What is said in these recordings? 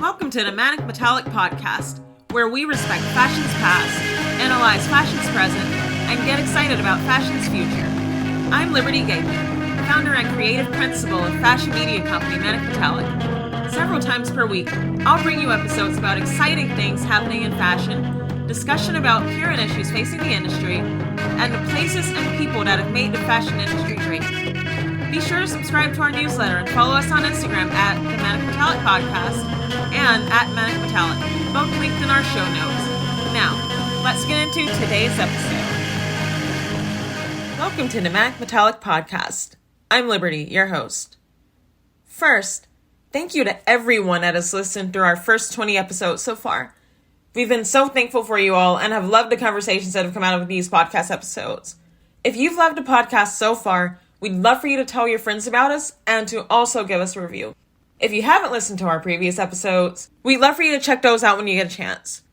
Welcome to the Manic podcast, where we respect fashion's past, analyze fashion's present, and get excited about fashion's future. I'm Liberty Gateman, founder and creative principal of fashion media company Manic. Several times per week, I'll bring you episodes about exciting things happening in fashion, discussion about current issues facing the industry, and the places and people that have made the fashion industry great. Be sure to subscribe to our newsletter and follow us on Instagram at the Manic Podcast and at Manic Metallic, both linked in our show notes. Now, let's get into today's episode. Welcome to the Manic Metallic podcast. I'm Liberty, your host. First, thank you to everyone that has listened through our first 20 episodes so far. We've been so thankful for you all and have loved the conversations that have come out of these podcast episodes. If you've loved the podcast so far, we'd love for you to tell your friends about us and to also give us a review. If you haven't listened to our previous episodes, we'd love for you to check those out when you get a chance.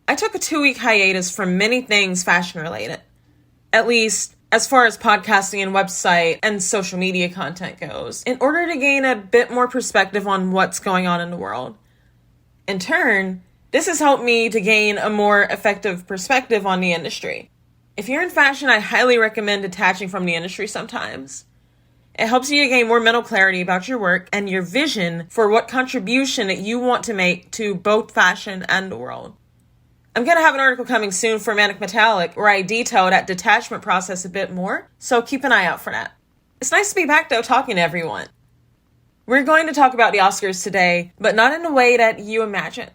I took a 2-week hiatus from many things fashion related, at least as far as podcasting and website and social media content goes, in order to gain a bit more perspective on what's going on in the world. In turn, this has helped me to gain a more effective perspective on the industry. If you're in fashion, I highly recommend detaching from the industry sometimes. It helps you to gain more mental clarity about your work and your vision for what contribution that you want to make to both fashion and the world. I'm going to have an article coming soon for Manic Metallic where I detail that detachment process a bit more, so keep an eye out for that. It's nice to be back though talking to everyone. We're going to talk about the Oscars today, but not in the way that you imagine.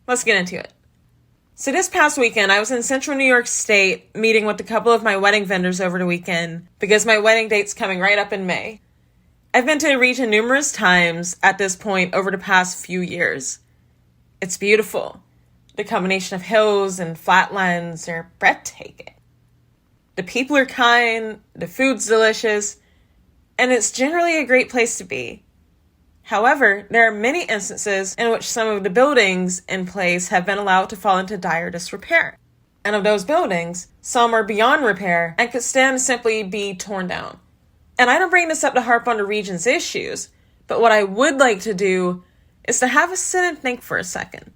Let's get into it. So this past weekend, I was in central New York State meeting with a couple of my wedding vendors over the weekend because my wedding date's coming right up in May. I've been to the region numerous times at this point over the past few years. It's beautiful. The combination of hills and flatlands are breathtaking. The people are kind, the food's delicious, and it's generally a great place to be. However, there are many instances in which some of the buildings in place have been allowed to fall into dire disrepair. And of those buildings, some are beyond repair and could stand to simply be torn down. And I don't bring this up to harp on the region's issues, but what I would like to do is to have us sit and think for a second.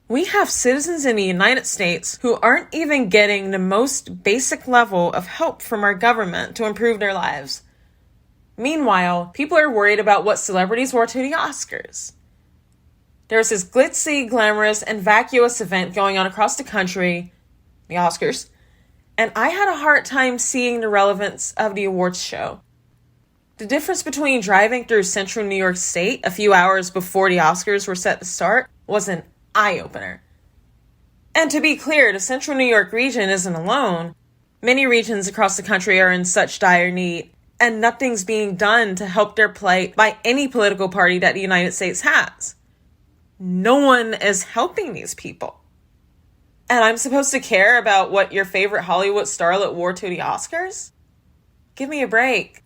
We have citizens in the United States who aren't even getting the most basic level of help from our government to improve their lives. Meanwhile, people are worried about what celebrities wore to the Oscars. There's this glitzy, glamorous, and vacuous event going on across the country, the Oscars, and I had a hard time seeing the relevance of the awards show. The difference between driving through central New York State a few hours before the Oscars were set to start was an eye-opener. And to be clear, the central New York region isn't alone. Many regions across the country are in such dire need, and nothing's being done to help their plight by any political party that the United States has. No one is helping these people. And I'm supposed to care about what your favorite Hollywood starlet wore to the Oscars? Give me a break.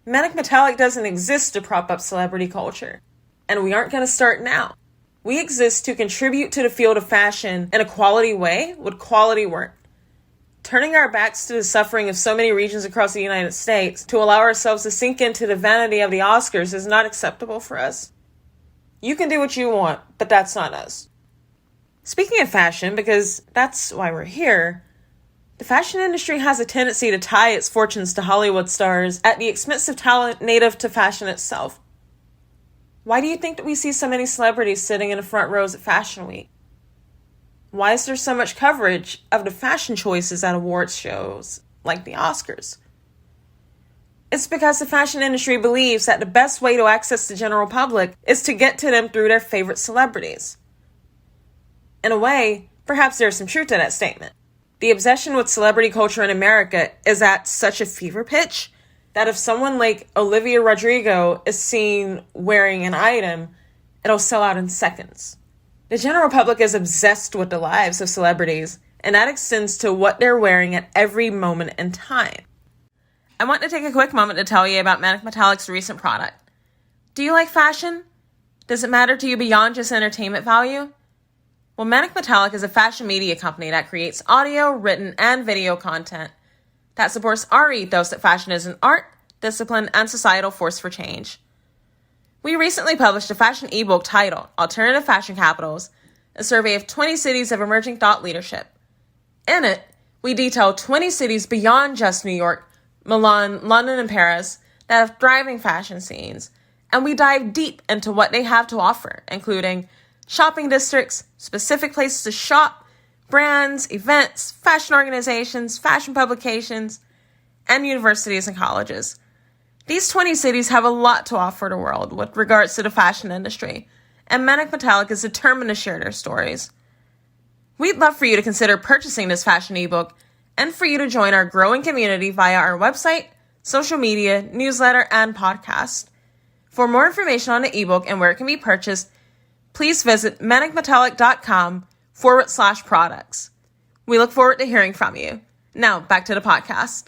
Manic Metallic doesn't exist to prop up celebrity culture. And we aren't going to start now. We exist to contribute to the field of fashion in a quality way with quality work. Turning our backs to the suffering of so many regions across the United States to allow ourselves to sink into the vanity of the Oscars is not acceptable for us. You can do what you want, but that's not us. Speaking of fashion, because that's why we're here, the fashion industry has a tendency to tie its fortunes to Hollywood stars at the expense of talent native to fashion itself. Why do you think that we see so many celebrities sitting in the front rows at Fashion Week? Why is there so much coverage of the fashion choices at awards shows like the Oscars? It's because the fashion industry believes that the best way to access the general public is to get to them through their favorite celebrities. In a way, perhaps there's some truth to that statement. The obsession with celebrity culture in America is at such a fever pitch that if someone like Olivia Rodrigo is seen wearing an item, it'll sell out in seconds. The general public is obsessed with the lives of celebrities, and that extends to what they're wearing at every moment in time. I want to take a quick moment to tell you about Manic Metallic's recent product. Do you like fashion? Does it matter to you beyond just entertainment value? Well, Manic Metallic is a fashion media company that creates audio, written, and video content that supports our ethos that fashion is an art, discipline, and societal force for change. We recently published a fashion ebook titled Alternative Fashion Capitals, a survey of 20 cities of emerging thought leadership. In it, we detail 20 cities beyond just New York, Milan, London, and Paris that have thriving fashion scenes, and we dive deep into what they have to offer, including shopping districts, specific places to shop, brands, events, fashion organizations, fashion publications, and universities and colleges. These 20 cities have a lot to offer the world with regards to the fashion industry, and Manic Metallic is determined to share their stories. We'd love for you to consider purchasing this fashion ebook and for you to join our growing community via our website, social media, newsletter, and podcast. For more information on the ebook and where it can be purchased, please visit manicmetallic.com/products. We look forward to hearing from you. Now, back to the podcast.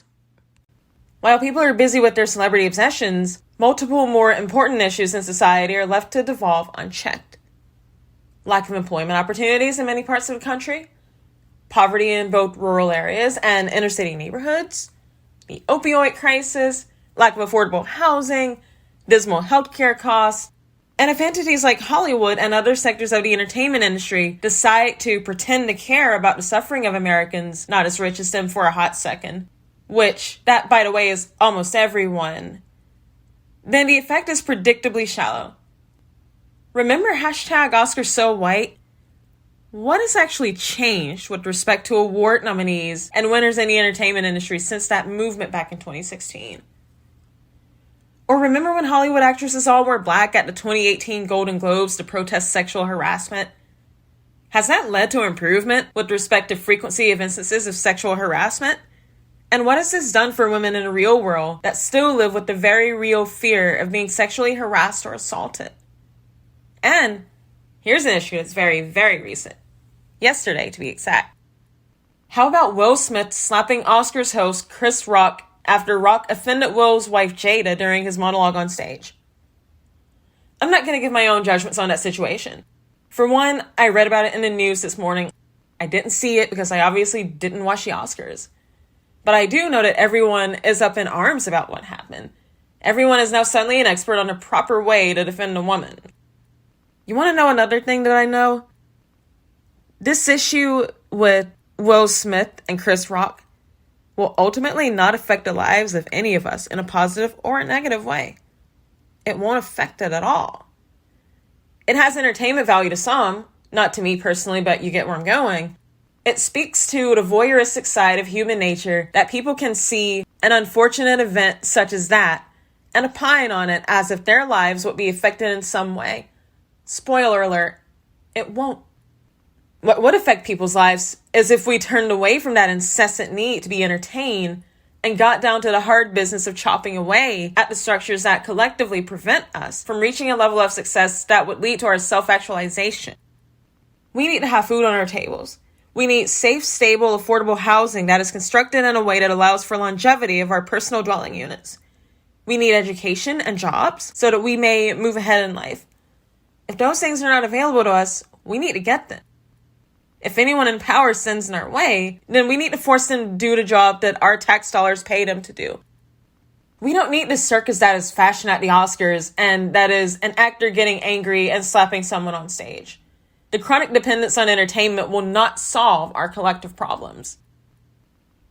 While people are busy with their celebrity obsessions, multiple more important issues in society are left to devolve unchecked. Lack of employment opportunities in many parts of the country, poverty in both rural areas and inner city neighborhoods, the opioid crisis, lack of affordable housing, dismal healthcare costs, and if entities like Hollywood and other sectors of the entertainment industry decide to pretend to care about the suffering of Americans not as rich as them for a hot second, which, that, by the way, is almost everyone, then the effect is predictably shallow. Remember #OscarsSoWhite? What has actually changed with respect to award nominees and winners in the entertainment industry since that movement back in 2016? Or remember when Hollywood actresses all wore black at the 2018 Golden Globes to protest sexual harassment? Has that led to improvement with respect to frequency of instances of sexual harassment? And what has this done for women in the real world that still live with the very real fear of being sexually harassed or assaulted? And here's an issue that's very, very recent. Yesterday, to be exact. How about Will Smith slapping Oscars host Chris Rock after Rock offended Will's wife Jada during his monologue on stage? I'm not going to give my own judgments on that situation. For one, I read about it in the news this morning. I didn't see it because I obviously didn't watch the Oscars. But I do know that everyone is up in arms about what happened. Everyone is now suddenly an expert on the proper way to defend a woman. You want to know another thing that I know? This issue with Will Smith and Chris Rock will ultimately not affect the lives of any of us in a positive or a negative way. It won't affect it at all. It has entertainment value to some, not to me personally, but you get where I'm going. It speaks to the voyeuristic side of human nature that people can see an unfortunate event such as that and opine on it as if their lives would be affected in some way. Spoiler alert, it won't. What would affect people's lives is if we turned away from that incessant need to be entertained and got down to the hard business of chopping away at the structures that collectively prevent us from reaching a level of success that would lead to our self-actualization. We need to have food on our tables. We need safe, stable, affordable housing that is constructed in a way that allows for longevity of our personal dwelling units. We need education and jobs so that we may move ahead in life. If those things are not available to us, we need to get them. If anyone in power sends in our way, then we need to force them to do the job that our tax dollars pay them to do. We don't need this circus that is fashion at the Oscars and that is an actor getting angry and slapping someone on stage. The chronic dependence on entertainment will not solve our collective problems.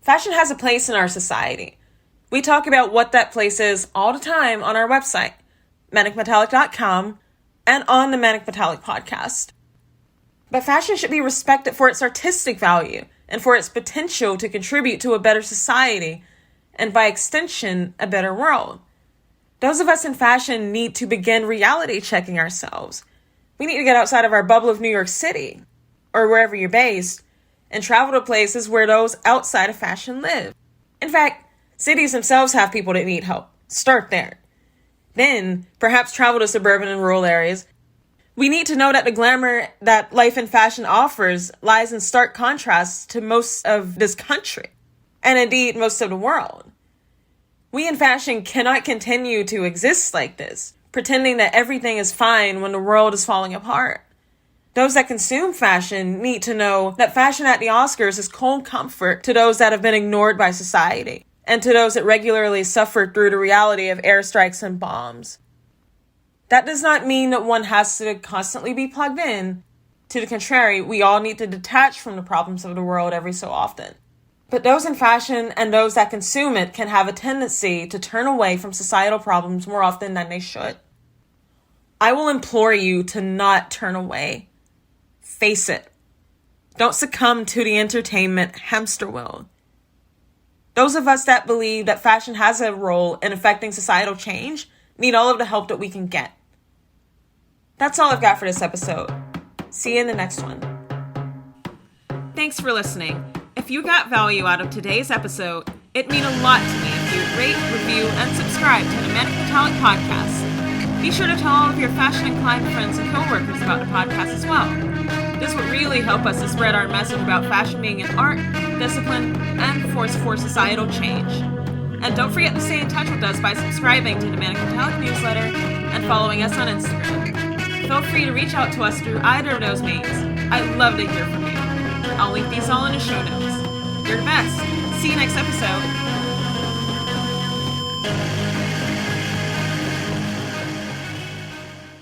Fashion has a place in our society. We talk about what that place is all the time on our website, manicmetallic.com, and on the Manic Metallic podcast. But fashion should be respected for its artistic value and for its potential to contribute to a better society and, by extension, a better world. Those of us in fashion need to begin reality checking ourselves. We need to get outside of our bubble of New York City, or wherever you're based, and travel to places where those outside of fashion live. In fact, cities themselves have people that need help. Start there. Then, perhaps travel to suburban and rural areas. We need to know that the glamour that life in fashion offers lies in stark contrast to most of this country, and indeed most of the world. We in fashion cannot continue to exist like this, pretending that everything is fine when the world is falling apart. Those that consume fashion need to know that fashion at the Oscars is cold comfort to those that have been ignored by society, and to those that regularly suffer through the reality of airstrikes and bombs. That does not mean that one has to constantly be plugged in. To the contrary, we all need to detach from the problems of the world every so often. But those in fashion and those that consume it can have a tendency to turn away from societal problems more often than they should. I will implore you to not turn away. Face it. Don't succumb to the entertainment hamster wheel. Those of us that believe that fashion has a role in affecting societal change need all of the help that we can get. That's all I've got for this episode. See you in the next one. Thanks for listening. If you got value out of today's episode, it'd mean a lot to me if you'd rate, review, and subscribe to the Manic podcast. Be sure to tell all of your fashion-inclined friends and coworkers about the podcast as well. This would really help us to spread our message about fashion being an art, discipline, and force for societal change. And don't forget to stay in touch with us by subscribing to the Manic newsletter and following us on Instagram. Feel free to reach out to us through either of those means. I'd love to hear from you. I'll link these all in the show notes. You're the best. See you next episode.